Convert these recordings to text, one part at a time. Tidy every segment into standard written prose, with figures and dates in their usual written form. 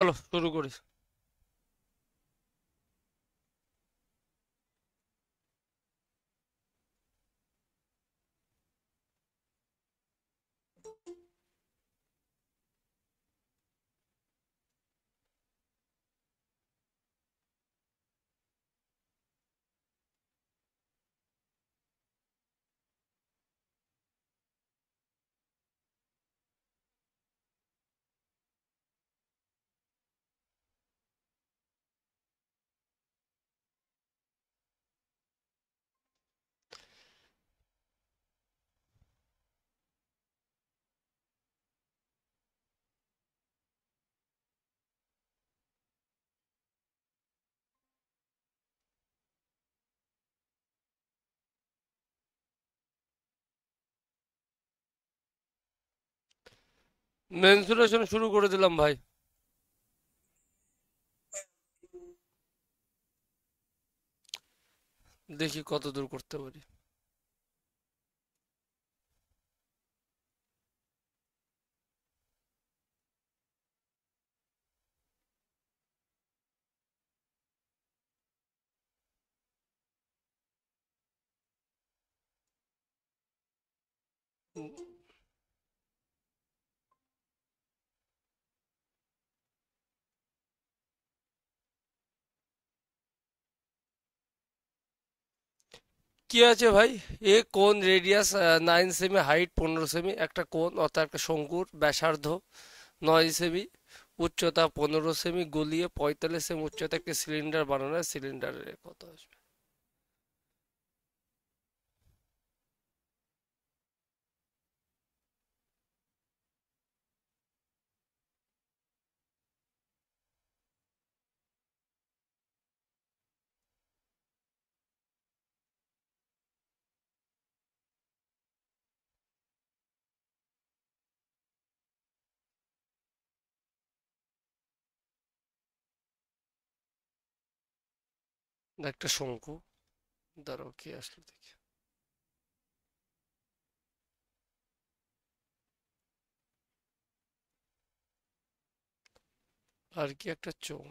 চলো শুরু করি। মেনসুরেশন শুরু করে দিলাম ভাই। দেখি কত দূর করতে পারি। কি আছে ভাই? এ কোন রেডিয়াস 9 সেমি, হাইট 15 সেমি, একটা কোন অর্থাৎ একটা শঙ্কুর ব্যাসার্ধ 9 সেমি, উচ্চতা 15 সেমি, গলিয়ে 45 সেমি উচ্চতা একটা সিলিন্ডার বানানো হয়। সিলিন্ডারের কত আসবে? একটা শঙ্কু। দাঁড়াও, কি আসলো দেখি। আর কি একটা চোঙ।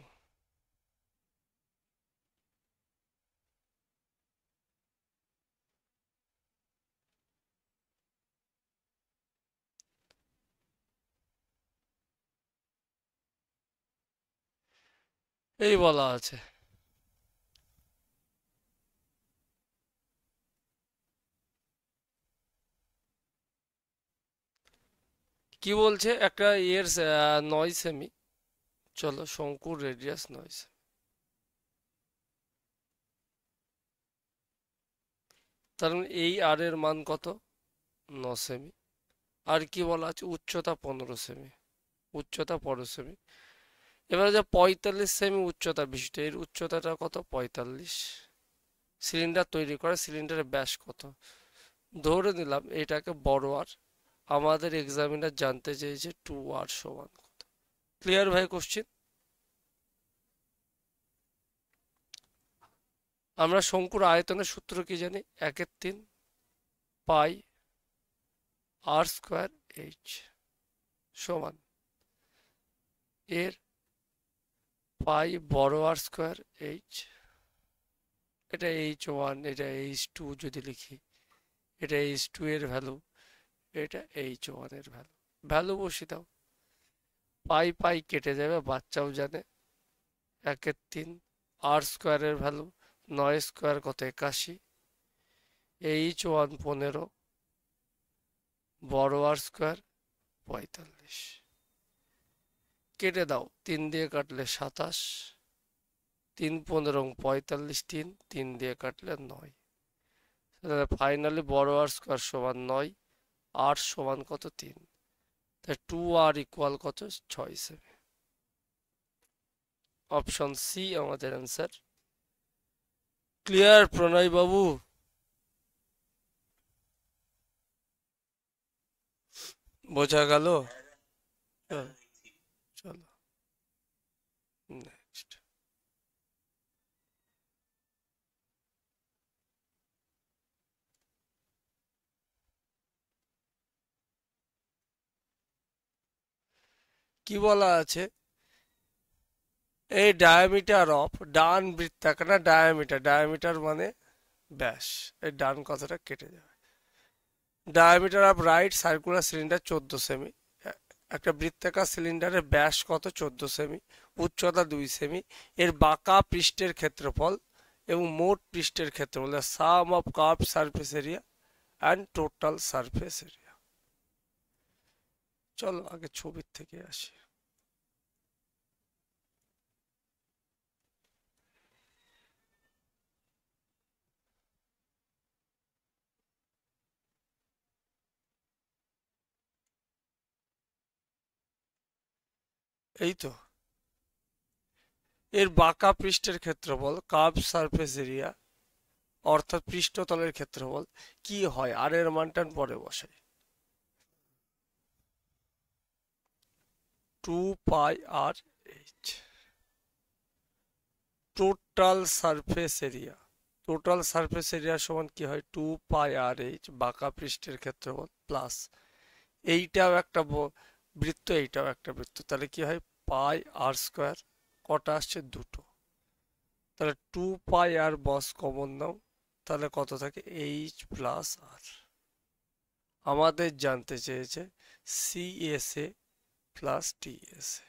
এই বলা আছে। কি বলছে? একটা এর 9 সেমি। চলো, শঙ্কুর রেডিয়াস 9 সেমি। তার মানে এই আর এর মান কত? 9 সেমি। আর কি বলা আছে? উচ্চতা 15 সেমি। উচ্চতা 15 সেমি। এবারে যে 45 সেমি উচ্চতা বিশিষ্ট, এর উচ্চতাটা কত? 45। সিলিন্ডার তৈরি করে, সিলিন্ডারের ব্যাস কত? ধরে নিলাম এটাকে বড় আর। আমাদের এক্সামিনার জানতে চেয়েছে 2r সমান কত। ক্লিয়ার ভাই কোশ্চিন? আমরা শঙ্কুর আয়তনের সূত্র কি জানি? 1/3 পাই আর স্কোয়ার এইচ সমান এর পাই বড় আর স্কোয়ার এইচ। এটা H1, এটা H2 যদি লিখি, এটা H2 এর ভ্যালু, এটা H1 এর ভ্যালু। ভ্যালু বসিয়ে দাও। পাই পাই কেটে যাবে, বাচ্চাও জানে। 1/3 আর স্কোয়ারের ভ্যালু 9 স্কোয়ার কত? 81। H1 15, বড় আর স্কোয়ার 45। কেটে দাও, 3 দিয়ে কাটলে 27, 3 15 45, 3 দিয়ে কাটলে 9। ফাইনালি বড় আর স্কোয়ার সমান 9, আর সমান কত? 3। তাই 2r ইকুয়াল কত? 6 সেমি। অপশন সি আমাদের অ্যান্সার। ক্লিয়ার প্রণয় বাবু? বোঝা গেল? চলো, চলো নেক্সট। কি বলা আছে? এই ডায়ামিটার অফ ডান বৃত্তাকার না ডায়ামিটার, ডায়ামিটার মানে ব্যাস, এই ডান কথাটা কেটে যাবে। Diameter of right circular cylinder 14 semi. একটা বৃত্তাকার সিলিন্ডারের ব্যাস কত? 14 সেমি, উচ্চতা 2 সেমি। এর বাঁকা পৃষ্ঠের ক্ষেত্রফল এবং মোট পৃষ্ঠের ক্ষেত্রফল, sum of curve surface area and total surface area. চলো আগে ছবির থেকে আসি। এই তো এর বাঁকা পৃষ্ঠের ক্ষেত্রফল, কার্ভ সারফেস এরিয়া অর্থাৎ পৃষ্ঠতলের ক্ষেত্রফল কি হয়? আর এর মানটা পরে বসাই। 2πr/h। Total surface area, total surface area সমান কি হয়? 2πr/h বাঁকা পৃষ্ঠের ক্ষেত্রফল প্লাস এইটাও একটা বৃত্ত, এইটাও একটা বৃত্ত, তাহলে কি হয়? πr²। কটা আসছে? দুটো। তাহলে 2πr বস কমন নাও, তাহলে কত থাকে? h+r। আমাদের জানতে চেয়েছে CSA প্লাস TSA,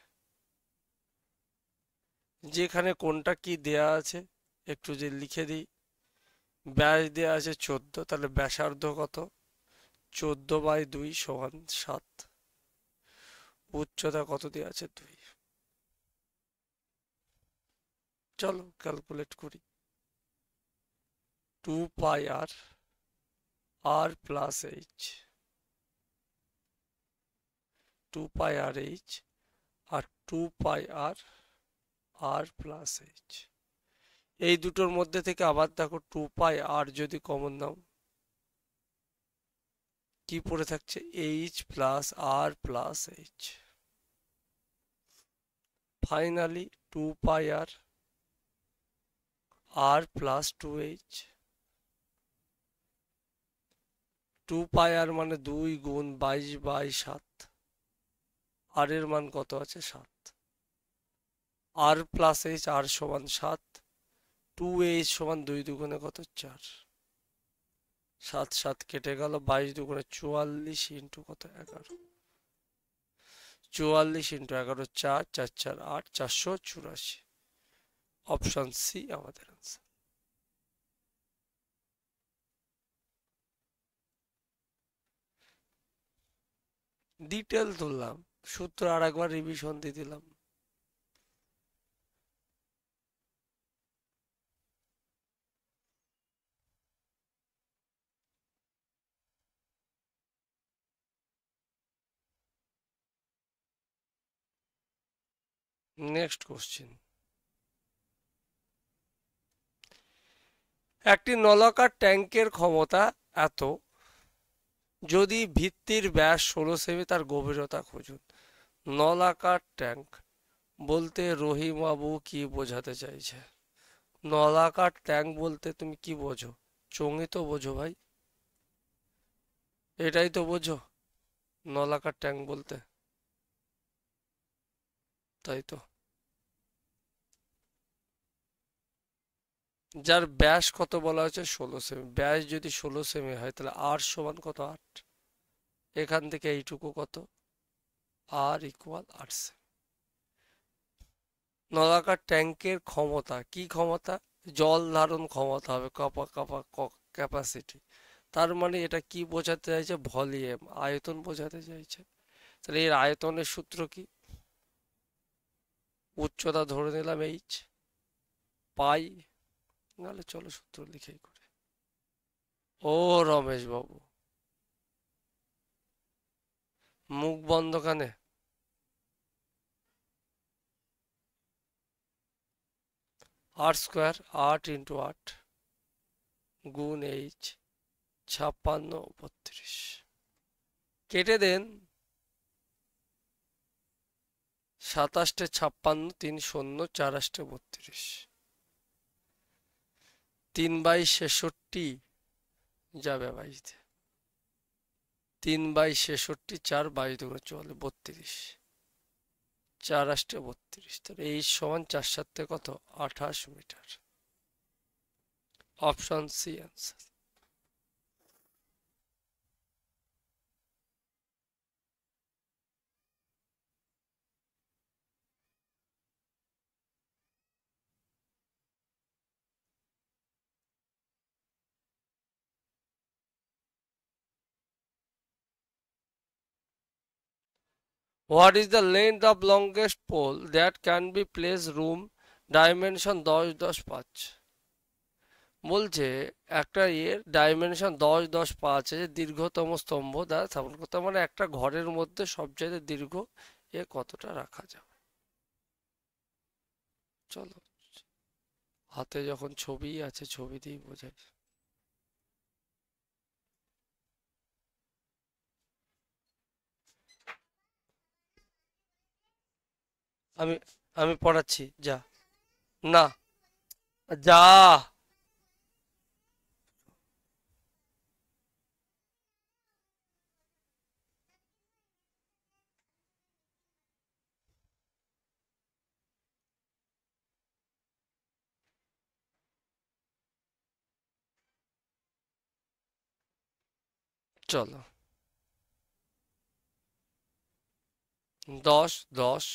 যেখানে কোনটা কি দেয়া আছে একটু যে লিখে দিই। ব্যাস দেয়া আছে 14, তাহলে ব্যাসার্ধ কত? 14/2 সমান 7। উচ্চতা কত দেয়া আছে? 2। চলো ক্যালকুলেট করি। 2πr r plus h, 2πr/h আর 2πr r প্লাস h। এই দুটোর মধ্যে থেকে আবার দেখো 2πr যদি কমন নাও, কি পড়ে থাকছে? h+r+h। Finally 2πr r plus 2h। 2πr মানে 2 গুণ 22/7, আর এর মান কত আছে? 7। r প্লাস h, r সমান 7, 2h সমান 2 দুগুণে কত? 4। 7 7 কেটে গেল, 22 দুগুণে 44 ইন্টু কত? 11। 44 ইন্টু 11 4, 4 4 8, 484। অপশন সি আমাদের আনসার। ডিটেল তুললাম, সূত্র আর একবার রিভিশন দিয়ে দিলাম। Next question. একটি নলাকার ট্যাঙ্কের ক্ষমতা এত, যদি ভিত্তির ব্যাস 16 সেমি, তার গভীরতা খুঁজুন। নলাকার ট্যাঙ্ক বলতে রহিম বাবু কি বোঝাতে চাইছে? নলাকার ট্যাঙ্ক বলতে তুমি কি বোঝো? চোঙই তো বোঝো ভাই, এটাই তো বোঝো নলাকার ট্যাঙ্ক বলতে, তাই তো। যার ব্যাস কত বলা হয়েছে? 16 সেমি। ব্যাস যদি 16 সেমি হয় তাহলে আর সমান কত? 8। এখান থেকে এইটুকু কত? আর ইকুয়াল 8 সেমি। নলাকার ট্যাঙ্কের ক্ষমতা, কি ক্ষমতা? জল ধারণ ক্ষমতা হবে, ক্যাপাসিটি। তার মানে এটা কি বোঝাতে চাইছে? ভলিউম, আয়তন বোঝাতে চাইছে। তাহলে এর আয়তনের সূত্র কি? উচ্চতা ধরে নিলাম h, পাই, নাহলে চলো সূত্র লিখেই করি। ও রমেশ বাবু, মুখ বন্ধ কানে। r² 8 ইন্টু 8 গুণ h, 56 32। কেটে দেন, 27 56, 3 0, 4 32। 3/66 যাবে 22, 3/66, 4 22 42। 4×32, তাহলে এইচ সমান 4×7 কত, 28 metre. Option C answer. What is the length of longest pole that can be placed room dimension 10-10-5? বলছে একটা এর ডাইমেনশন 10-10-5 আছে, দীর্ঘতম স্তম্ভ দ্বারা স্থাপন করতে, মানে একটা ঘরের মধ্যে সবচেয়ে দীর্ঘ এ কতটা রাখা যাবে। চলো, হাতে যখন ছবি আছে ছবি দিয়েই বোঝাই। আমি আমি পড়াচ্ছি, যা। না, যা। চলো, 10-10,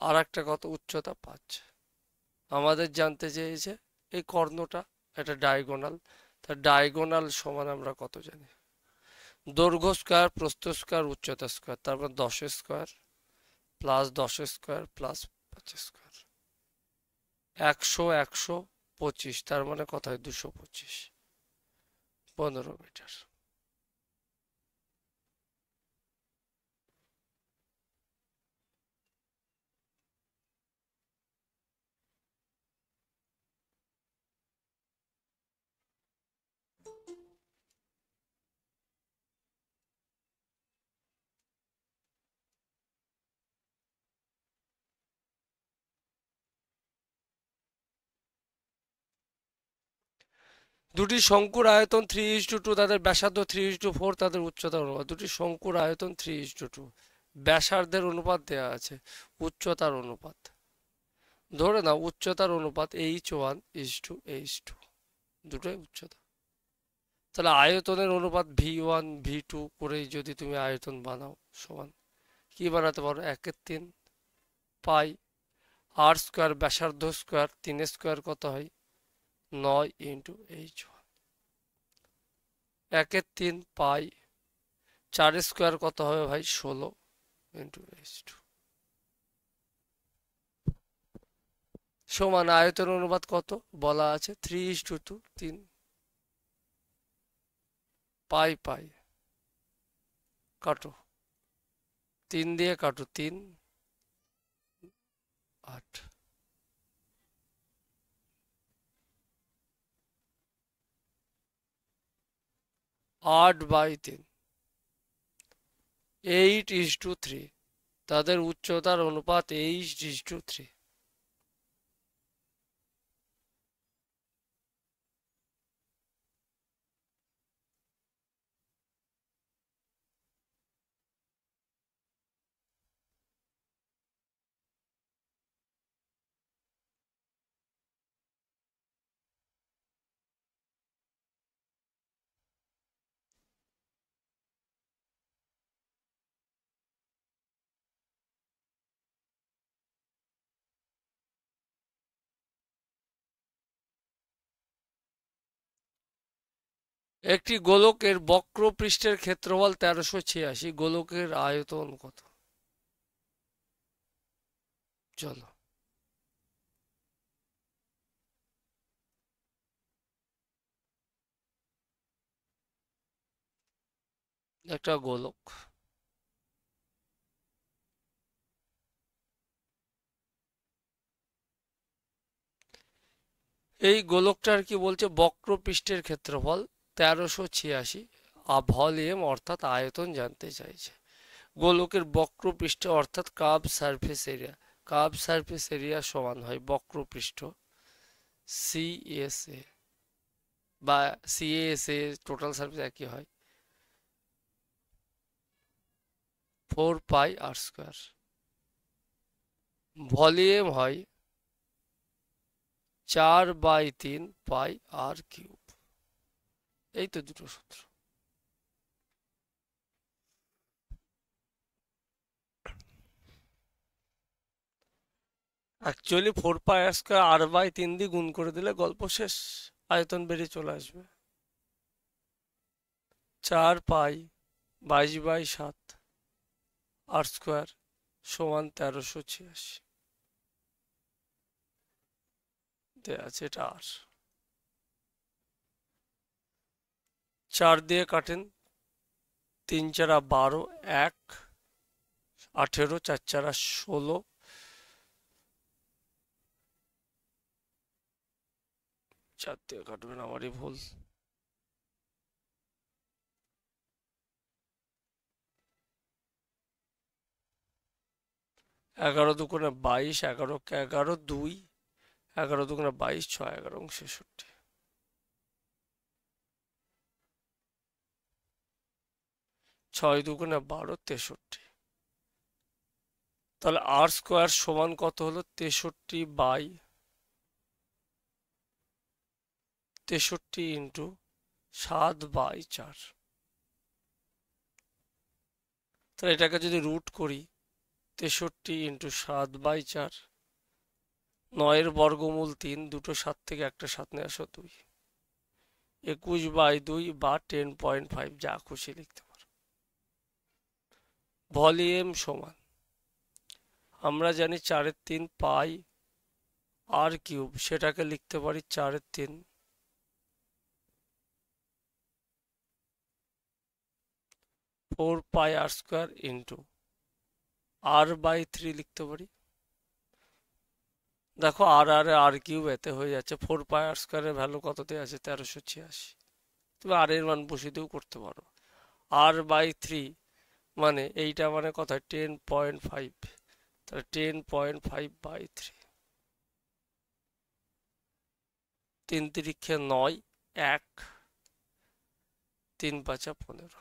আর একটা কত, উচ্চতা 5। আমাদের জানতে চেয়েছে এই কর্ণটা, এটা ডায়াগোনাল, তা ডায়াগোনাল সমান আমরা কত জানি, দৈর্ঘ্য স্কয়ার প্রস্থ স্কয়ার উচ্চতা স্কয়ার, তারপর 10 square plus 10 square plus 5 square, 100 125, তার মানে কত হয়, 225, 15 মিটার। দুটি শঙ্কুর আয়তন 3:2, তাদের ব্যাসার্ধ 3:4, তাদের উচ্চতার অনুপাত। দুটি শঙ্কুর আয়তন 3:2, ব্যাসার্ধের অনুপাত দেয়া আছে, উচ্চতার অনুপাত ধরে নাও, উচ্চতার অনুপাত H1:H2, দুটোই উচ্চতা। তাহলে আয়তনের অনুপাত V1:V2 করেই যদি তুমি আয়তন বানাও, সমান কি বানাতে পারো, 1/3 পাই আর স্কোয়ার, ব্যাসার্ধ স্কোয়ার, 3 স্কোয়ার কত হয়, 9 × H1, 1/3 পাই, 4 স্কোয়ার কত হবে ভাই, 16 × H2, সমান আয়তন অনুপাত কত বলা আছে, 3:2, 3, পাই পাই কাটো, 3 দিয়ে কাটো, 3 8, 8/3, 8:3, তাদের উচ্চতার অনুপাত 8:3। একটি গোলকের বক্র পৃষ্ঠের ক্ষেত্রফল 1386, গোলকের আয়তন কত। চলো, একটা গোলক, এই গোলকটার কি বলছে, বক্র পৃষ্ঠের ক্ষেত্রফল 1386, ভলিউম অর্থাৎ আয়তন জানতে চাইছে। গোলকের বক্র পৃষ্ঠ অর্থাৎ curve surface area, curve surface area সমান হয় বক্র পৃষ্ঠ CSA বা CASA, টোটাল সারফেস একই হয়, 4πr²। ভলিউম হয় 4/3 পাই আর কিউব। এই তো দুটো সূত্র। অ্যাকচুয়ালি 4πr² r/3 দিয়ে গুণ করে দিলে গল্প শেষ, আয়তন বেরিয়ে চলে আসবে। 4π22/7 r² সমান 1386 দেয়া আছে, এটা আর 4 দিয়ে কাটেন, 3 4 12, 1 18, 4 4 16, 4 দিয়ে কাটবেন, আমারই ভুল। 11 দুগুণে 22, 11 কে 11, 2, 11 দুগুণে 22, 6 11 66, 6 দুগুণে 12, 63। তাহলে r² সমান কত হলো? 63 ইন্টু 7/4। তাহলে এটাকে যদি রুট করি, 63 ইন্টু 7/4, 9 বর্গমূল 3, দুটো 7 থেকে একটা 7 নিয়ে আসো 2, 21/2 বা 10.5, যা খুশি লিখতে পারো। ভলিউম সমান, আমরা জানি 4/3 পাই আর কিউব, সেটাকে লিখতে পারি 4/3 4πr² ইন্টু r/3 লিখতে পারি। দেখো আর আর আর কিউব এতে হয়ে যাচ্ছে, 4πr² এর ভ্যালু কততে আছে? 1386। তুমি আর এর মান বসিয়ে দিয়েও করতে পারো। r/3 মানে এইটা মানে কত? 10.5, তাহলে 10.5/3, 3 তিরিক্ষে 9, 1, 3 5 15।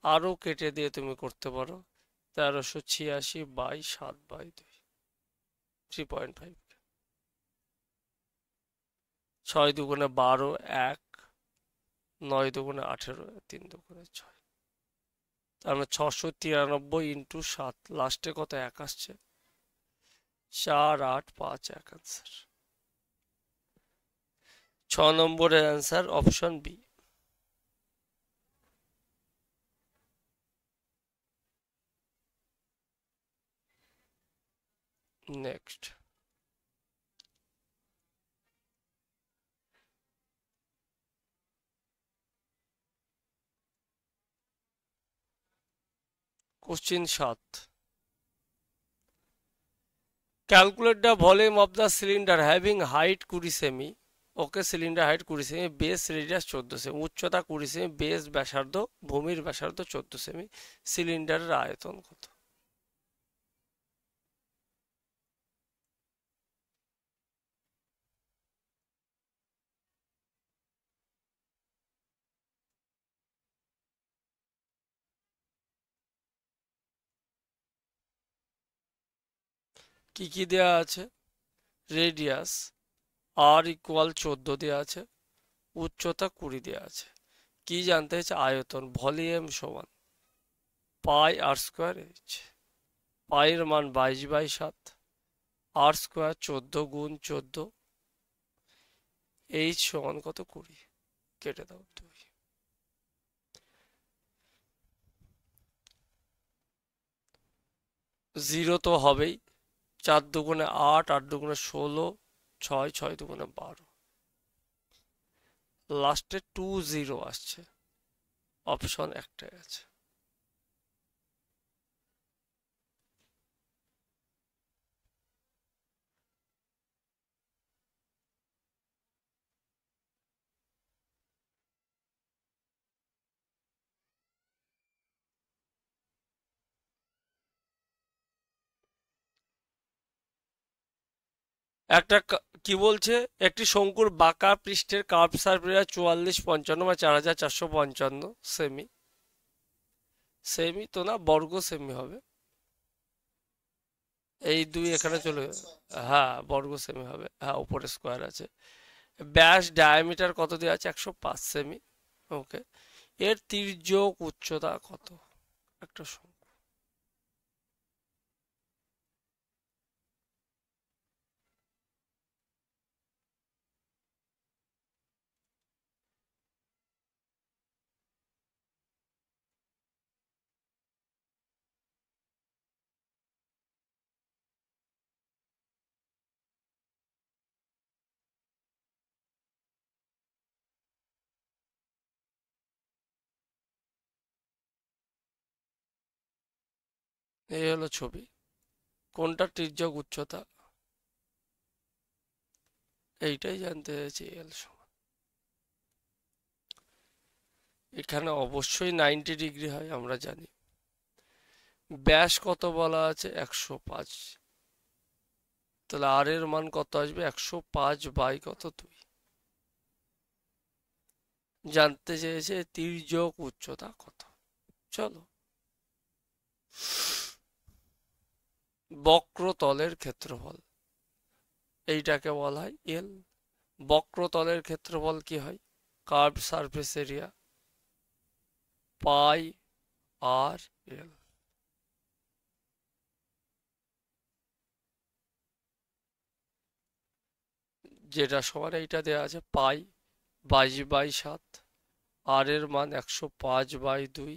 আরও কেটে দিয়ে তুমি করতে পারো, 1386/7/2, 3.5। 6 দুগুণে 12, 1, 9 দুগুণে 18, 3 দুগুণে 6, তার মানে 693 ইন্টু 7, লাস্টে কত 1 আসছে? 4851 অ্যান্সার। 6 নম্বরের answer option B. Next question 7, calculate the volume of the cylinder having height 20 cm. Okay, cylinder height 20 cm, base radius 14 cm, উচ্চতা 20 সেমি, বেস ব্যাসার্ধ, ভূমির ব্যাসার্ধ 14 সেমি, সিলিন্ডারের আয়তন কত? কি কি দেয়া আছে? রেডিয়াস r ইকুয়াল 14 দেওয়া আছে, উচ্চতা 20 দেওয়া আছে। কি জানতে হচ্ছে? আয়তন। ভলিউম সমান πr²h, পাইয়ের মান 22/7, r² 14 গুণ 14, h সমান কত? 20। কেটে দাও 2। 0 তো হবেই, 4 দুগুণে 8, 8 দুগুণে 16, 6 6 দুগুণে 12, লাস্টে 20 আসছে, অপশন একটাই আছে। একটা কি বলছে? একটি শঙ্কুর বাঁকা পৃষ্ঠের কার্ভ সারফেস 4455 বা 4455 সেমি, সেমি তো না, বর্গ সেমি হবে। এই 2 এখানে চলে, হ্যাঁ বর্গ সেমি হবে, হ্যাঁ উপরে স্কোয়ার আছে। ব্যাস ডায়ামিটার কত দেওয়া আছে? 105 সেমি। ওকে, এর তির্যক উচ্চতা কত? একটা এই হলো ছবি। কোনটা তির্যক উচ্চতা? এইটাই জানতে চাইছি। এল সমান, এখানে অবশ্যই 90 ডিগ্রি হয় আমরা জানি। ব্যাস কত বলা আছে? 105। তাহলে আর এর মান কত আসবে? 105 বাই কত? 2। জানতে চেয়েছে তির্যক উচ্চতা কত। চলো, বক্রতলের ক্ষেত্রফল, এইটাকে বলা হয় এল। বক্রতলের ক্ষেত্রফল কি হয়? কার্ভ সারফেস এরিয়া পাই আর এল। যেটা সমান এইটা দেওয়া আছে, পাই 22/7, আর এর মান 105/2,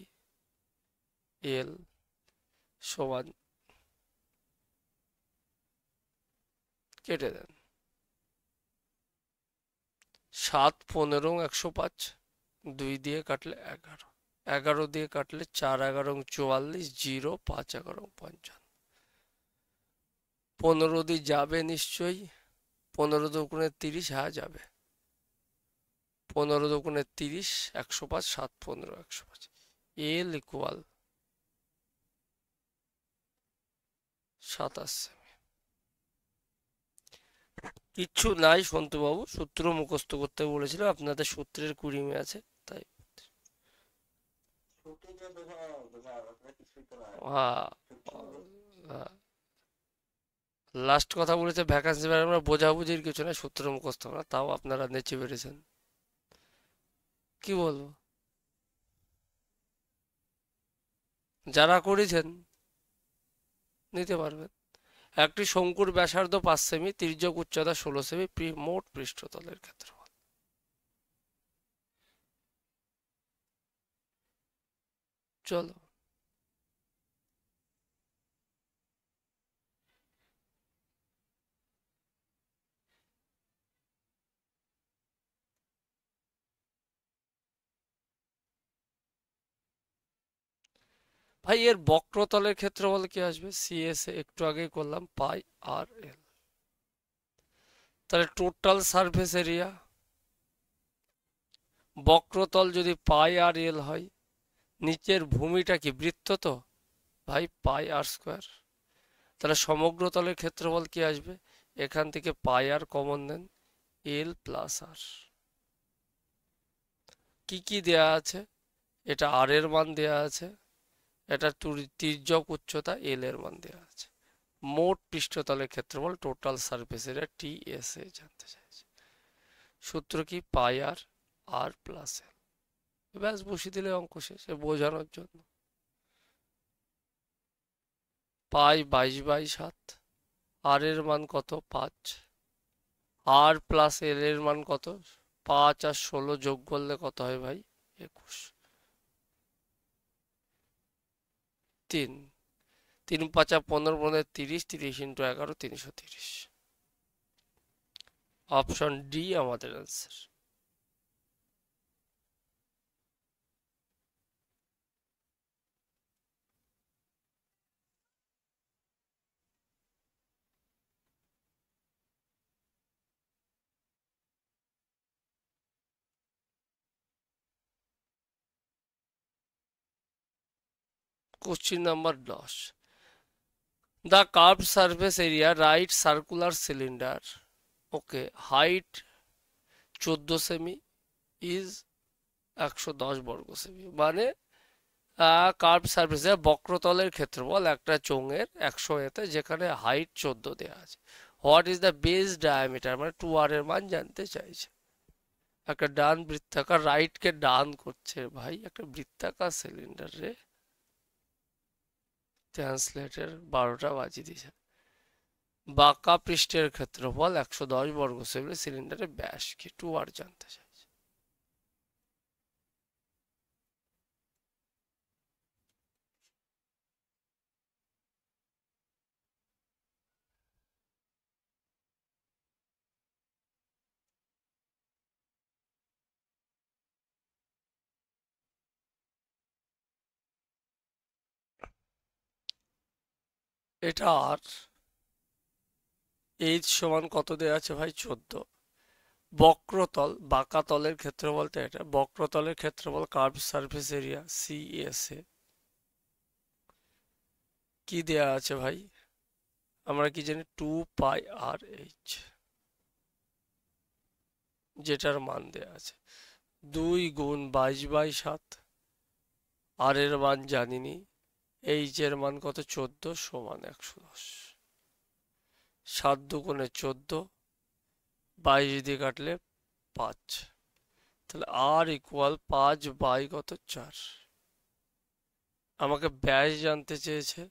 এল সমান, কেটে দেন, 7 15 105, 2 দিয়ে কাটলে 11, 11 দিয়ে কাটলে 4 11 44, 0 5 11 55, 15 দিয়ে যাবে নিশ্চয়ই, 15 দুগুণে 30, হ্যাঁ যাবে, 15 দুগুণে 30, 105, 7 15 105, এল ইকুয়াল 27। কিচ্ছু নাই সন্তুবাবু, সূত্র মুখস্থ করতে বলেছিলাম, আপনাদের সূত্রের কুড়িমে আছে তাই। হ্যাঁ, হ্যাঁ। লাস্ট কথা বলেছে ভ্যাকান্সি আমরা বোঝাবুঝির কিছু না, সূত্র মুখস্থ না, তাও আপনারা নেচে বেড়েছেন, কি বলবো। যারা করেছেন নিতে পারবেন। একটি শঙ্কুর ব্যাসার্ধ 5 সেমি, তির্যক উচ্চতা 16 সেমি, মোট পৃষ্ঠতলের ক্ষেত্রফল। চলো, ভাই এর বক্রতলের ক্ষেত্রফল কি আসবে? সিএস একটু আগে করলাম, পাই আর এল। তাহলে টোটাল সারফেস এরিয়া, বক্রতল যদি পাই আর এল হয়, নিচের ভূমিটা কি বৃত্ত? তো ভাই পাই আর স্কোয়ার। তাহলে সমগ্র তলের ক্ষেত্রফল কি আসবে? এখান থেকে পাই আর কমন নেন, এল প্লাস আর। কি কি দেয়া আছে? এটা আর এর মান দেয়া আছে, এটা তির্যক উচ্চতা এল এর মান দেয়া আছে, মোট পৃষ্ঠতলের ক্ষেত্রফল total surface area T S A জানতে চাইছে। সূত্র কি? পাই আর, আর প্লাস এল। ব্যাস বসিয়ে দিলে অঙ্ক শেষ, বোঝানোর জন্য। পাই 22/7, আর এর মান কত? 5, আর প্লাস এল এর মান কত? 5 আর 16 যোগ করলে কত হয় ভাই? 21। 3 3 5 15 15 30, 30 ইন্টু 11 330। অপশন ডি আমাদের answer. Question number 10, the curve surface area right circular cylinder, okay, height 14 semi, is 110 বর্গ সেমি, মানে কার্ভ সারফেসে বক্রতলের ক্ষেত্রফল একটা চোঙের 100 এতে যেখানে হাইট 14 দেওয়া আছে। What is the base diameter, মানে 2r এর মান জানতে চাইছে। একটা ডান বৃত্তাকার, রাইট কে ডান করছে ভাই, একটা বৃত্তাকার সিলিন্ডার রে। ট্রান্সলেটের 12টা বাজিয়ে দিয়েছে। বাঁকা পৃষ্ঠের ক্ষেত্রফল 110 বর্গ সেমি, সিলিন্ডারের ব্যাস কি, 2r জানতে চাইছে। এটা আর এইচ সমান কত দেওয়া আছে ভাই, 14। বক্রতল, বাঁকা তলের ক্ষেত্র বলতে এটা বক্রতলের ক্ষেত্রফল, কার্ভ সারফেস এরিয়া সিএসএ কি দেয়া আছে ভাই, আমরা কি জানি 2πr/h, যেটার মান দেয়া আছে 2 গুণ 22/7। আর এর মান জানিনি, এইচ এর মান কত 14 সমান 110। 7 দুগুণে 14, 22 দিয়ে কাটলে 5, তাহলে আর ইকুয়াল 5 বাই কত 4। আমাকে ব্যাস জানতে চেয়েছে,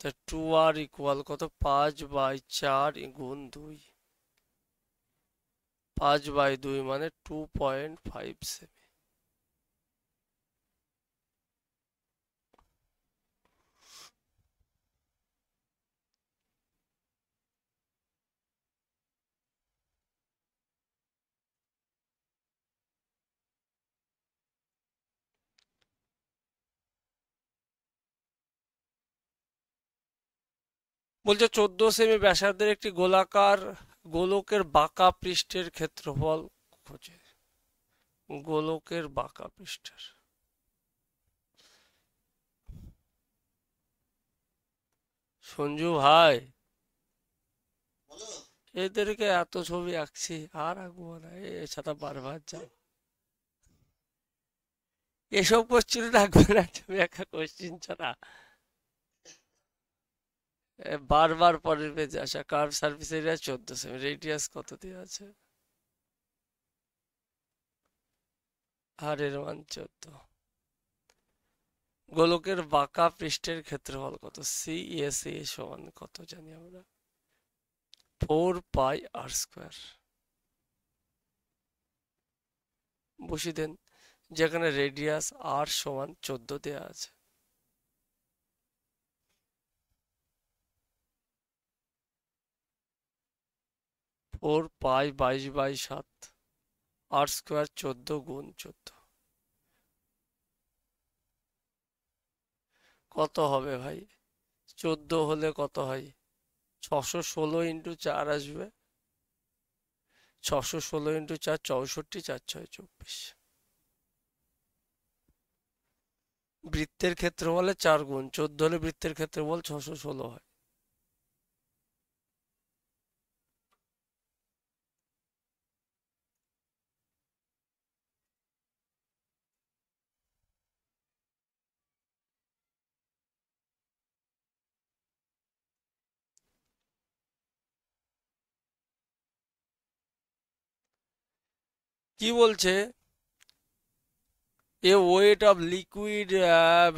তা 2r ইকুয়াল কত 5/4 গুণ 2, 5/2 মানে 2.5 সেমি। বলছে 14 সেমি ব্যাসার্ধের একটি গোলাকার গোলকের বাঁকা পৃষ্ঠের ক্ষেত্রফল খোঁজে। গোলকের বাঁকা পৃষ্ঠের, সঞ্জু ভাই এদেরকে এত ছবি আঁকছি আর আঁকবো না, এছাড়া বারবার যাও। এসব কোশ্চিন রাখবে না তুমি, একটা কোশ্চিন ছাড়া বারবার পরের পেজে আসা। Curve surface area 14 semi, radius কত দিয়ে আছে, আর এর মান 14। গোলকের বাঁকা পৃষ্ঠের ক্ষেত্রফল কত, সিএসএ সমান কত জানি আমরা, 4πr²। বসিয়ে দেন, যেখানে রেডিয়াস আর সমান 14 দেওয়া আছে। ফোর পাই 22/7, r², 14 গুণ 14 কত হবে ভাই, 14 হলে কত হয়, 616 ইন্টু 4 আসবে, 616 ইন্টু 4 64, 4 6 24। বৃত্তের ক্ষেত্রফলে 4 গুণ 14 হলে বৃত্তের ক্ষেত্রফল 616 হয়। কি বলছে, a weight of liquid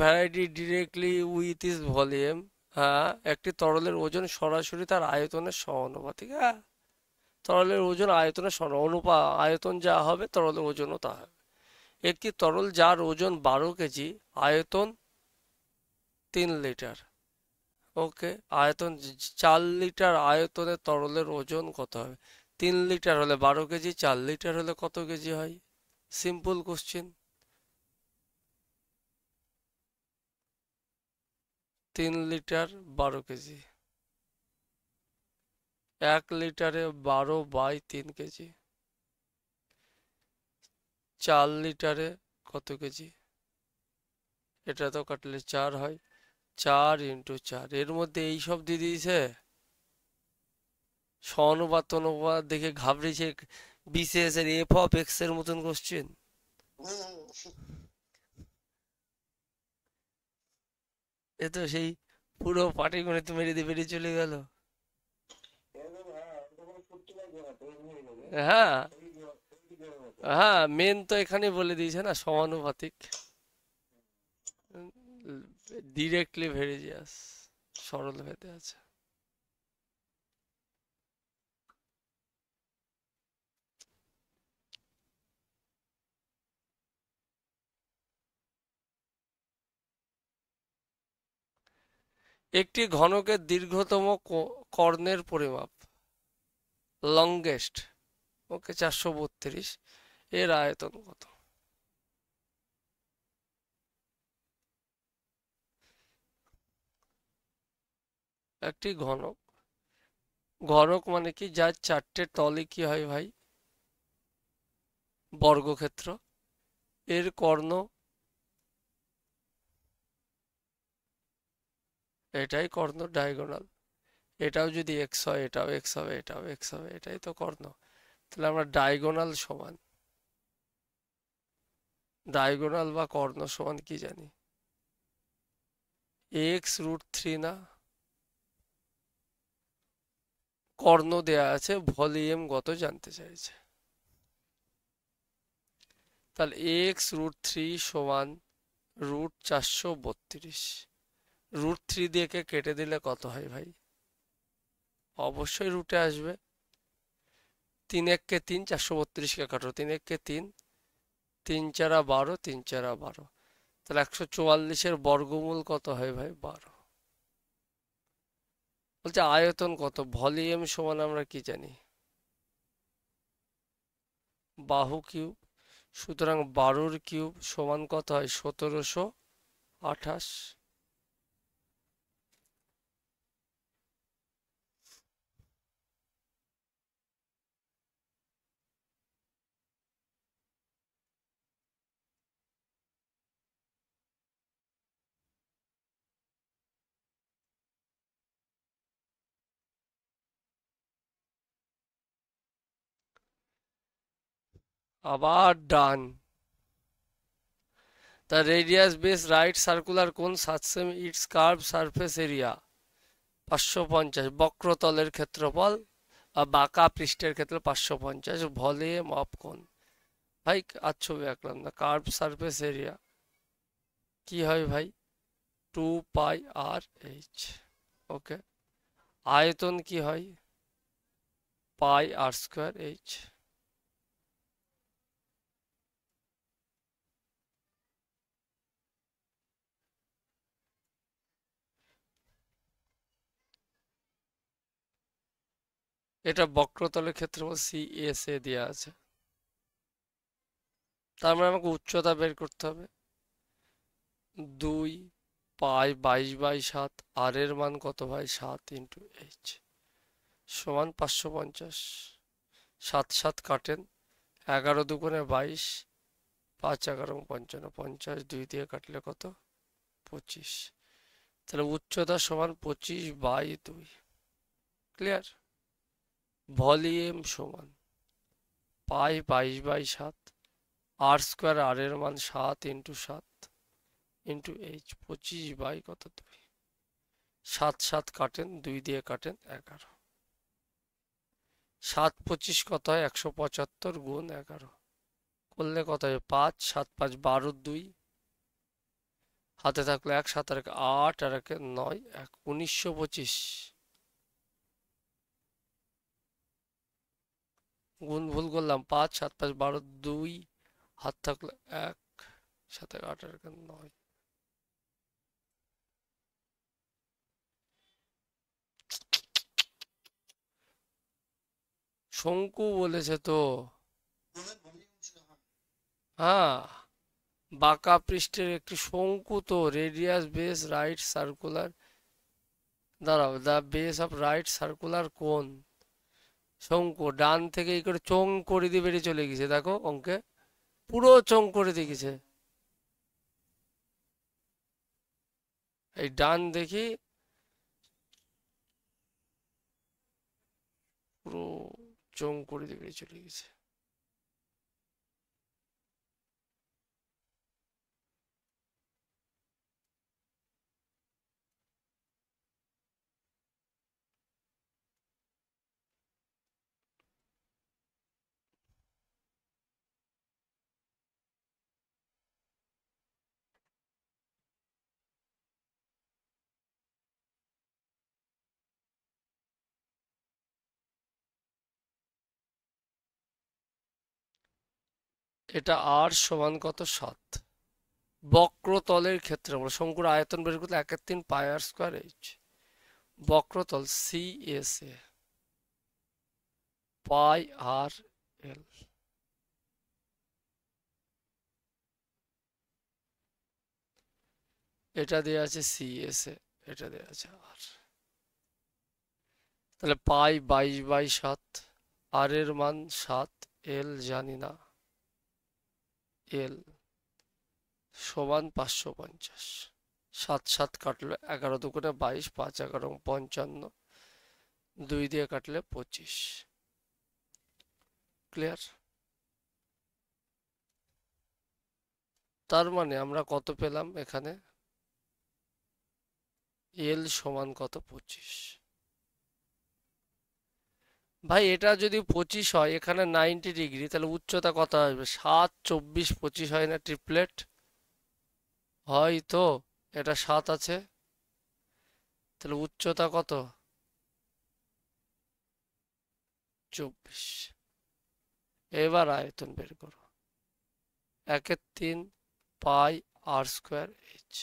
variety directly with is volume. হ্যাঁ, একটি তরলের ওজন সরাসরি তার আয়তনের সমানুপাতিক। হ্যাঁ, তরলের ওজন আয়তনের আয়তন যা হবে তরলের ওজনও তা হবে। একটি তরল যার ওজন 12 কেজি, আয়তন 3 লিটার। ওকে, আয়তন 4 লিটার আয়তনের তরলের ওজন কত হবে, 3 লিটার হলে 12 কেজি, 4 লিটার হলে কত কেজি হয়। Simple question. 3 লিটার 12 কেজি, 1 লিটারে 12/3 কেজি, 4 লিটারে কত কেজি, এটা তো কাটলে 4 হয়, 4 ইন্টু 4। এর মধ্যে এই সব দিয়ে দিয়েছে, সমানুপাত অনুপাত দেখে ঘাবড়েছে, বিসিএস এর f(x) এর মতন কোশ্চেন। এ তো সেই পুরো পাটিগণিত মেরে দিয়ে বেরিয়ে চলে গেল। হ্যাঁ, হ্যাঁ, মেন তো এখানে বলে দিয়েছে না, সমানুপাতিক। ডিরেক্টলি ভেরিজিয়াস, সরল ভেদে আছে। একটি ঘনকের দীর্ঘতম কর্ণের পরিমাপ, লংগেস্ট, ওকে 432, এর আয়তন কত? একটি ঘনক, ঘনক মানে কি, যার চারটে তলে কি হয় ভাই, বর্গক্ষেত্র, এর কর্ণ, এটাই কর্ণ, ডায়াগোনাল। এটাও যদি এক্স হয়, এটাও এক্স হবে, এটাও এক্স হবে, এটাই তো কর্ণ। তাহলে আমরা ডায়াগোনাল সমান, ডায়াগোনাল বা কর্ণ সমান কি জানি, x√3 না? কর্ণ দেয়া আছে, ভলিউম কত জানতে চাইছে। তাহলে x√3 সমান √432। √3 দিয়ে কে কেটে দিলে কত হয় ভাই? অবশ্যই রুটে আসবে। 3 1 কে 3, 432 কে কাটো, 3 1 কে 3, 3 4 12, 3 4 12। তাহলে 144-এর বর্গমূল কত হয় ভাই? 12। বলছে আয়তন কত, ভলিউম সমান আমরা কি জানি, বাহু কিউব। সুতরাং 12-র কিউব সমান কত হয়? 1728। আবার ডান। The radius base right circular cone such its curved surface area 550, বক্রতলের ক্ষেত্রফল বাঁকা পৃষ্ঠের ক্ষেত্রে 550, ভলিউম অফ কোন। ভাই আর ছবি আঁকলাম না, কার্ভ সারফেস এরিয়া কি হয় ভাই? 2πr/h। ওকে, আয়তন কি হয়? πr²h। এটা বক্রতলের ক্ষেত্রফল CSA দেওয়া আছে। তার মানে আমাকে উচ্চতা বের করতে হবে। 2π22/7, আর এর মান কত ভাই? 7 × h সমান 550। 7 7 কাটেন, 11 দুগুণে 22, 5 11 55, 50 2 দিয়ে কাটলে কত? 25। তাহলে উচ্চতা সমান 25/2। ক্লিয়ার? ভলিউম সমান π22/7, r², আর এর মান 7 × 7 × h, 25 কত? 2। 7 7 কাটেন, 2 দিয়ে কাটেন, 11। 7 25 কত হয়? 175 গুণ 11 করলে কত হয়? 5 7 5 12, 2 হাতে থাকলে 1, 7 আর 8, আর 9, 1925 গুণ ভুল করলাম। 5 7 5 12, 2 হাত থাকলে 1, 7 8 আর 9। শঙ্কু বলেছে তো। হ্যাঁ, বাঁকা পৃষ্ঠের একটি শঙ্কু তো, রেডিয়াস বেস রাইট সার্কুলার, দাঁড়াও, the base of right circular কোন, শঙ্কু ডান থেকে এই করে চোং করে দিয়ে বেরিয়ে চলে গেছে, দেখো অঙ্কে পুরো চোং করে দিয়ে গেছে। এই ডান দেখি পুরো চোং করে দিয়ে বেরিয়ে চলে গেছে। এটা আর সমান কত 7। বক্রতলের ক্ষেত্রে আমরা শঙ্কুর আয়তন বের করতে 1/3 পাই আর স্কোয়ার এইচ। বক্রতল সি এস এ পাই আর এল, এটা দেওয়া আছে সি এস এ, এটা দেওয়া আছে আর। তাহলে পাই 22/7, আর এর মান 7, এল জানি না, এল সমান 550। 7 7 কাটলে 11 দুগুণে 22, 5 11 55, 2 দিয়ে কাটলে 25। ক্লিয়ার? তার মানে আমরা কত পেলাম এখানে, এল সমান কত 25। ভাই এটা যদি 25 হয়, এখানে 90 ডিগ্রি, তাহলে উচ্চতা কত আসবে? 7 24 25 হয় না ট্রিপলেট? হয় তো, এটা 7 আছে, তাহলে উচ্চতা কত? 24। এবার আয়তন বের করো। 1/3 পাই আর স্কোয়ার এইচ,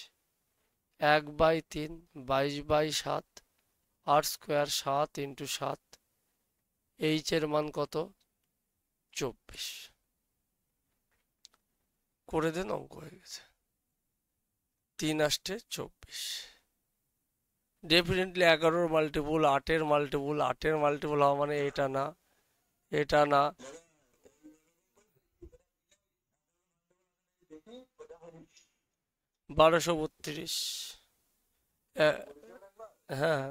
1/3 22/7, আর স্কোয়ার 7 ইন্টু 7, এইচ এর মান কত? 24। করে দেন, অঙ্ক হয়ে গেছে। 3 আসতে 24। ডেফিনেটলি 11-র মাল্টিপুল 8-এর মাল্টিপুল, 8-এর মাল্টিপুল হওয়া মানে এটা না, এটা না। 1232। হ্যাঁ।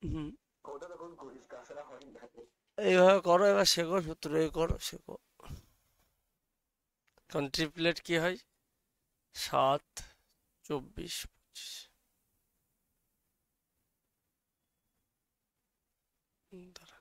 হুম, এইভাবে করো, এবার শেখো, সূত্র এই করো, শেখো। কারণ ট্রিপলেট কি হয়? 7 24 25। দাঁড়া।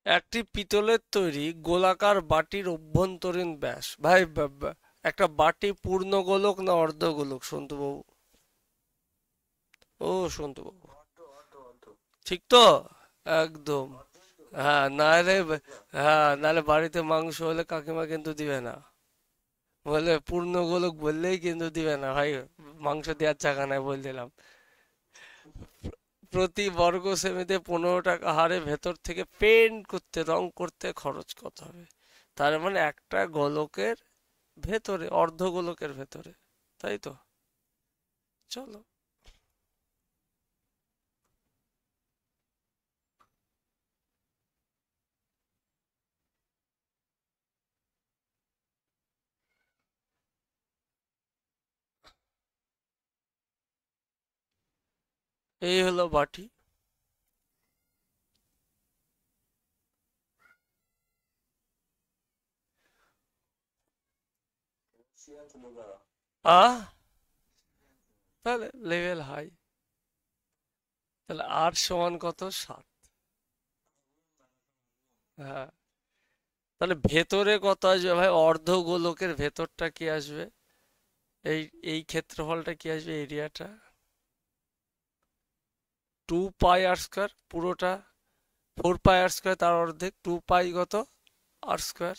একটি পিতলের তৈরি গোলাকার বাটির অভ্যন্তরীণ ব্যাস, ভাই একটা বাটি পূর্ণ গোলক না অর্ধ গোলক সন্তু বাবু? ও সন্তু বাবু, ঠিক তো? একদম। হ্যাঁ, নাহলে, হ্যাঁ নাহলে বাড়িতে মাংস হলে কাকিমা কিন্তু দিবে না, বলে পূর্ণ গোলক বললেই কিন্তু দিবে না ভাই, মাংস দেওয়ার জায়গা নাই বলে দিলাম। প্রতি বর্গ সেমিতে 15 টাকা হারে ভেতর থেকে পেন্ট করতে, রং করতে খরচ কত হবে? তার মানে একটা গোলকের ভেতরে, অর্ধ গোলকের ভেতরে, তাই তো? চলো, এই হলো বাটি। আহ, তাহলে লেভেল হাই। তাহলে আর সমান কত? 7। হ্যাঁ, তাহলে ভেতরে কত আসবে ভাই? অর্ধ গোলকের ভেতরটা কি আসবে? এই এই ক্ষেত্রফলটা কি আসবে? এরিয়াটা 2 পাই আর স্কোয়ার পুরোটা, 4 পাই আর স্কোয়ার, তার অর্ধেক 2 পাই কত আর স্কোয়ার,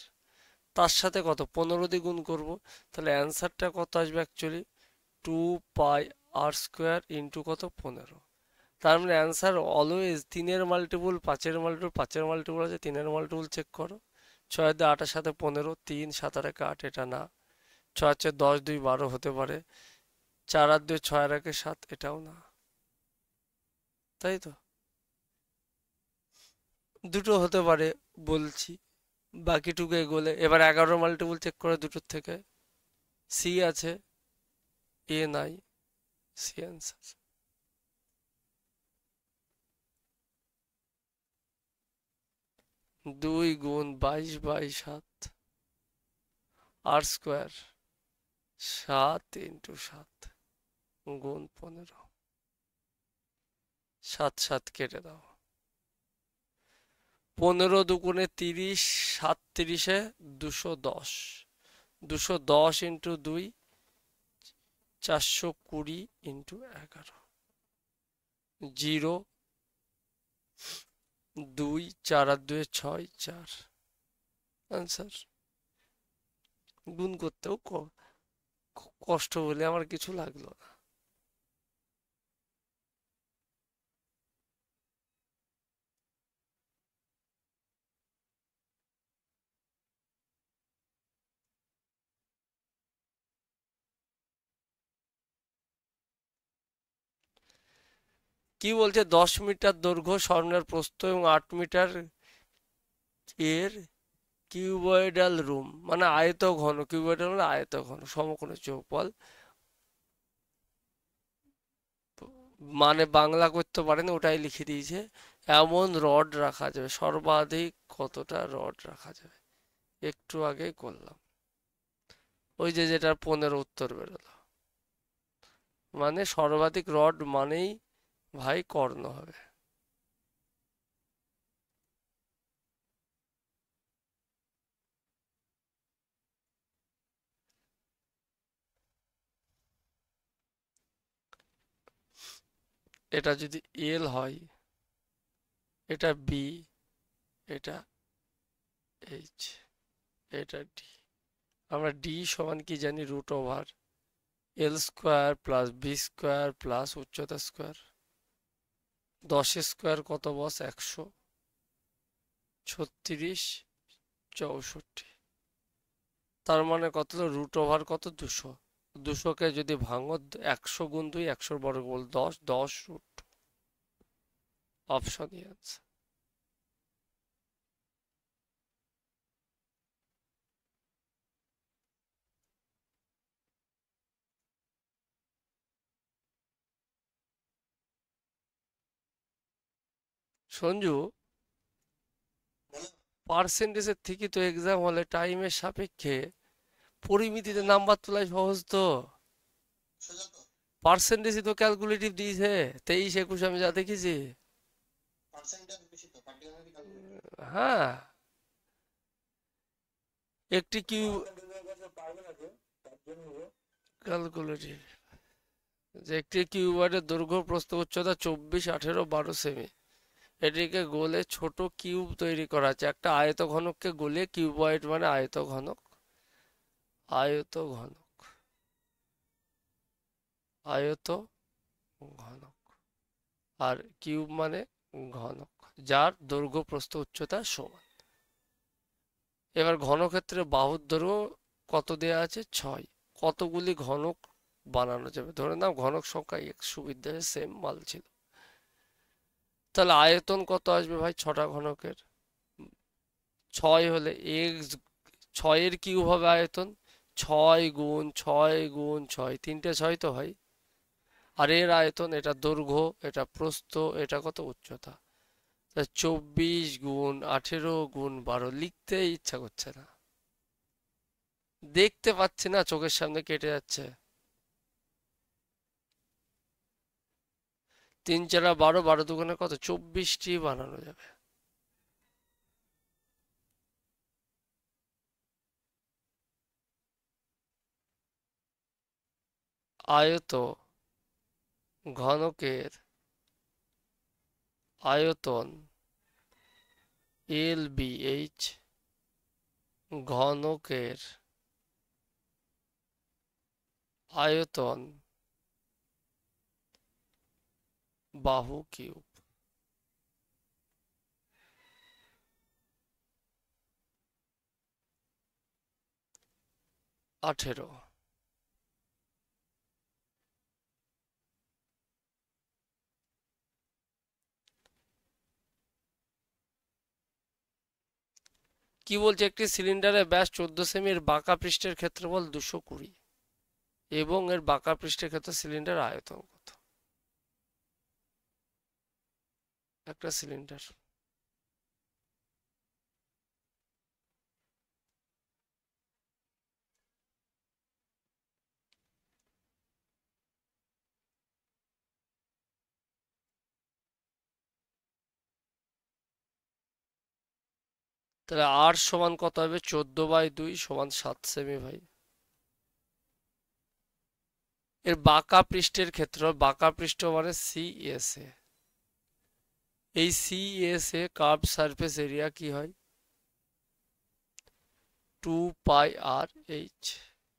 তার সাথে কত 15 দিয়ে গুণ করবো। তাহলে অ্যান্সারটা কত আসবে অ্যাকচুয়ালি? 2 পাই আর স্কোয়ার ইন্টু কত 15। তার মানে অ্যান্সার অলওয়েজ 3-এর মাল্টিপুল 5-এর মাল্টিপুল, 5-এর মাল্টিপুল আছে 3-এর মাল্টিপুল, চেক করো। 6 দিয়ে 8-এর সাথে 15, 3 7 আর 1 8, এটা না। 6 4 10 2 12 হতে পারে। 4 আর 2 6 আর 1 7, এটাও না, তাই তো? দুটো হতে পারে বলছি, বাকিটুকু এগোলে এবার 11 মাল্টিপুল চেক করে দুটোর থেকে। সি আছে, এ নাই, সি অ্যান্সার। 2 গুণ 22/7, আর স্কোয়ার 7 × 7 গুণ 15, 7 কেটে দাও। 15 দুগুণে 30, 7 × 210, 210 × 2 420 × 11, 0 2 4 আর 2 6, 4 আনসার। গুণ করতেও কষ্ট বলে আমার কিছু লাগলো না। কি বলছে, 10 মিটার দৈর্ঘ্য স্বর্ণের প্রস্থ এবং 8 মিটার এর কিউবয়েডাল রুম, মানে আয়ত ঘন, কিউবয়েডাল মানে আয়ত ঘন সমকোণী চৌপল, মানে বাংলা করতে পারেন ওটাই লিখে দিয়েছে। এমন রড রাখা যাবে, সর্বাধিক কতটা রড রাখা যাবে, একটু আগে করলাম, ওই যে যেটার 15 উত্তর বেরোলো। মানে সর্বাধিক রড মানেই ভাই কর্ণ হবে। এটা যদি এল হয়, এটা বি, এটা এইচ, এটা ডি। আমরা ডি সমান কি জানি, √, L square plus B square plus উচ্চতা স্কোয়ার। 10 স্কোয়ার কত বস, 100, 36, 64। তার মানে কত হলো, √, কত 200। 200কে যদি ভাঙো, 100 গুণ 2, 100 বর্গমূল 10, 10 √ অপশন ই আনসার। সঞ্জু, পার্সেন্টেজের থেকে তো এক্সাম হলে টাইমের সাপেক্ষে পরিমিতিতে নাম্বার তোলাই সহজ তো। পার্সেন্টেজই তো ক্যালকুলেটিভ দিয়েছে, 23, 21 আমি যা দেখেছি। হ্যাঁ, একটি কিউ ক্যালকুলেটিভ, যে একটি কিউবয়েডের দৈর্ঘ্য প্রস্থ উচ্চতা 24, 18, 12 সেমি। এটিকে গোলে ছোট কিউব তৈরি করা আছে। একটা আয়তঘনককে গোলে, কিউবয়েড মানে আয়তঘনক, আয়তঘনক, আয়তঘনক, আর কিউব মানে ঘনক, যার দৈর্ঘ্য প্রস্থ উচ্চতা সমান। এবার ঘনক্ষেত্রে বাহুর দৈর্ঘ্য কত দেয়া আছে, 6। কতগুলি ঘনক বানানো যাবে, ধরে নাও ঘনক সংখ্যা x, সুবিধায় সেম মাল ছিল। তাহলে আয়তন কত আসবে ভাই, 6টা ঘনকের 6 হলে x, 6 কিউব হবে আয়তন, 6 গুণ 6 গুণ 6, 3টে 6 তো হয়। আর এর আয়তন, এটা দৈর্ঘ্য, এটা প্রস্থ, এটা কত উচ্চতা। 24 গুণ 18 গুণ 12, লিখতে ইচ্ছা করছে না, দেখতে পাচ্ছি না, চোখের সামনে কেটে যাচ্ছে। 3 × 4 = 12, 12 দুগুণে কত, 24টি বানানো যাবে। আয়ত ঘনকের আয়তন LBH, ঘনকের আয়তন বাহু কিউব। আঠেরো। কি বলছে, একটি সিলিন্ডারের ব্যাস 14 সেমি, এর বাঁকা পৃষ্ঠের ক্ষেত্রফল 220 এবং এর বাঁকা পৃষ্ঠের ক্ষেত্রে সিলিন্ডার আয়তন কত। একটা সিলিন্ডার, তাহলে আর সমান কত হবে? 14/2 সমান 7 সেমি ভাই। এর বাঁকা পৃষ্ঠের ক্ষেত্র, বাঁকা পৃষ্ঠ মানে সিএসএ। এই সিএসএ কার্ভ সারফেস এরিয়া কি হয়? 2πr/h,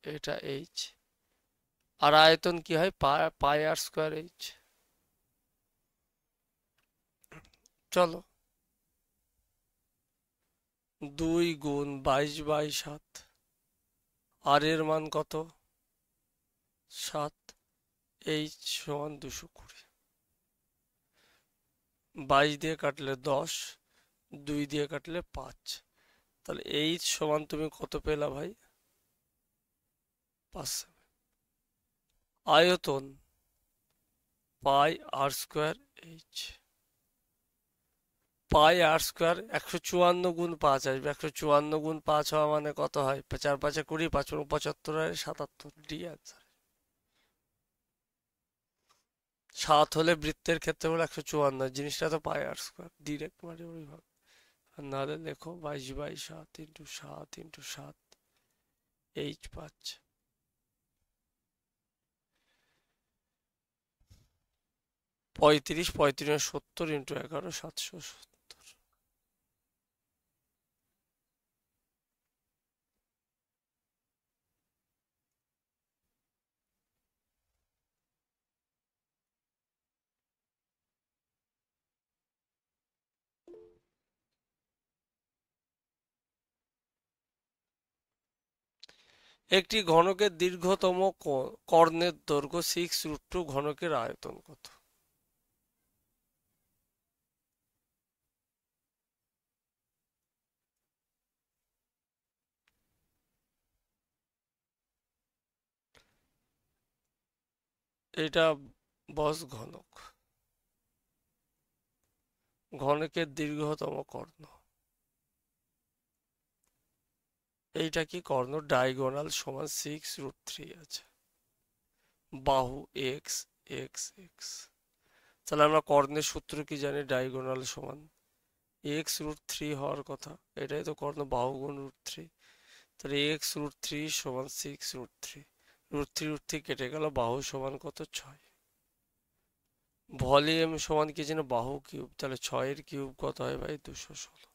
এটা h। আর আয়তন কি হয়? πr²h। চলো, 2 × 22/7। আর এর মান কত? 7। h সমান 220। 22 দিয়ে কাটলে 10, 2 দিয়ে কাটলে 5। তাহলে h সমান তুমি কত পেলা ভাই? 5 সেমি। আয়তন πr²h। πr², 154 × 5 আসবে। 154 × 5 হওয়া মানে কত হয়? 4 × 5 = 20, 5 × 75 হয় 77। D answer. 7 হলে বৃত্তের ক্ষেত্রফল 154, জিনিসটা তো πr², ডিরেক্ট মানে ওই ভাবে। আর নাহলে লেখো 22/7 × 7 × 7, h পাচ্ছে। পঁয়ত্রিশ 70 × 11, 770। একটি ঘনকের দীর্ঘতম কর্ণের দৈর্ঘ্য 6√2, ঘনকের আয়তন কত? এটা বস ঘনক, ঘনকের দীর্ঘতম কর্ণ। এইটা কি কর্ণ? ডায়াগোনাল সমান 6√3 আছে। বাহু এক্স এক্স এক্স। তাহলে আমরা কর্ণের সূত্র কি জানি? ডায়াগোনাল সমান x√3 হওয়ার কথা। এটাই তো কর্ণ, বাহু গুণ √3। তাহলে x√3 সমান 6√3। √3 কেটে গেল, বাহু সমান কত? 6। ভলিউম সমান কি জানি? বাহু কিউব। তাহলে 6 এর কিউব কত হয় ভাই? 216।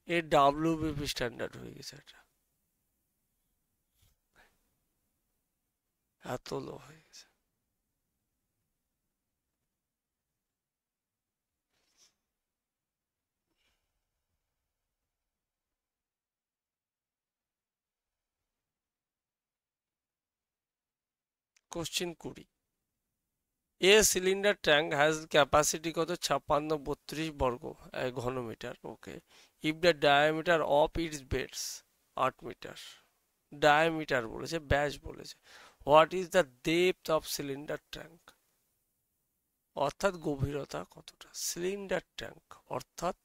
এর ডাব্লিউবিপি স্ট্যান্ডার্ড হয়ে গেছে এটা, এত লো হয়ে গেছে। Question 20। A cylinder tank has capacity কত? 5632 বর্গ ঘনমিটার। Okay. If the diameter of its beds 8 মিটার। ডায়ামিটার বলেছে, ব্যাস বলেছে। What is the depth of cylinder tank? অর্থাৎ গভীরতা কতটা সিলিন্ডার ট্যাঙ্ক, অর্থাৎ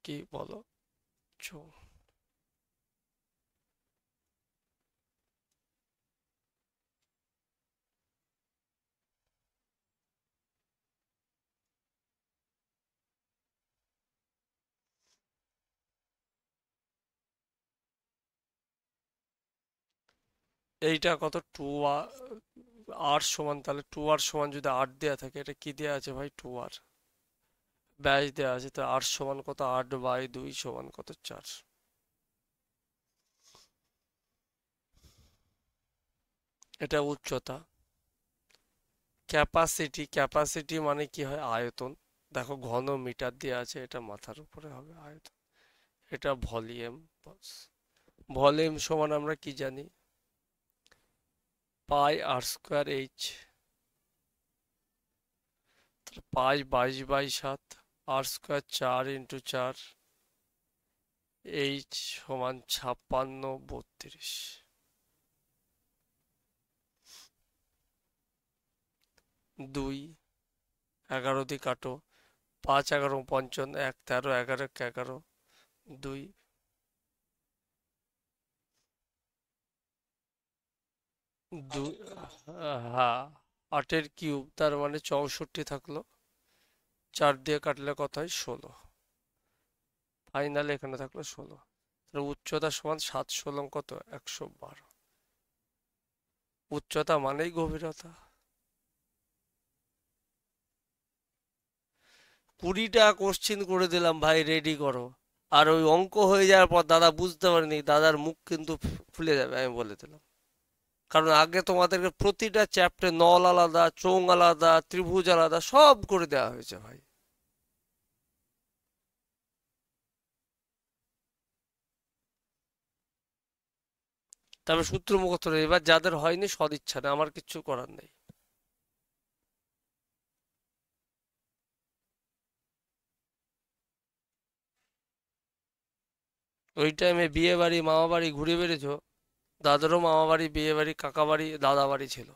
কি বলো? এইটা কত? 2r। আর সমান, তাহলে 2r সমান যদি 8 দেওয়া থাকে, এটা কি দেওয়া আছে ভাই? 2r। ব্যাস দেওয়া আছে, তো আর সমান কত? 8/2 সমান কত? 4। এটা উচ্চতা। ক্যাপাসিটি, ক্যাপাসিটি মানে কি হয়? আয়তন। দেখো ঘন মিটার দেওয়া আছে, এটা মাথার উপরে হবে আয়তন। এটা ভলিউম। ভলিউম সমান আমরা কি জানি? πr²h। পাঁচ 22/7, r², 4 × 4, h সমান 5632। 2, 11 দিয়ে কাটো। 5 11 55, 1 13, 11 11, 2। 2, হ্যাঁ। 8 এর কিউব তার মানে 64 থাকলো। 4 দিয়ে কাটলে কত হয়? 16। ফাইনালে এখানে থাকলো 16। তাহলে উচ্চতা সমান 7 × 16 কত? 112। উচ্চতা মানেই গভীরতা। 20টা কোশ্চিন করে দিলাম ভাই, রেডি করো। আর ওই অঙ্ক হয়ে যাওয়ার পর দাদা বুঝতে পারেনি, দাদার মুখ কিন্তু ফুলে যাবে, আমি বলে দিলাম। কারণ আগে তোমাদেরকে প্রতিটা চ্যাপ্টারে নল আলাদা, চোঙ আলাদা, ত্রিভুজ আলাদা সব করে দেওয়া হয়েছে ভাই। তবে সূত্র মুখস্থ নেই। এবার যাদের হয়নি সদিচ্ছা নেই, আমার কিচ্ছু করার নেই। ওই টাইমে বিয়ে বাড়ি মামা বাড়ি ঘুরে বেড়েছো। দাদারও মামা বাড়ি, বিয়ে বাড়ি, কাকা বাড়ি, দাদা বাড়ি ছিল।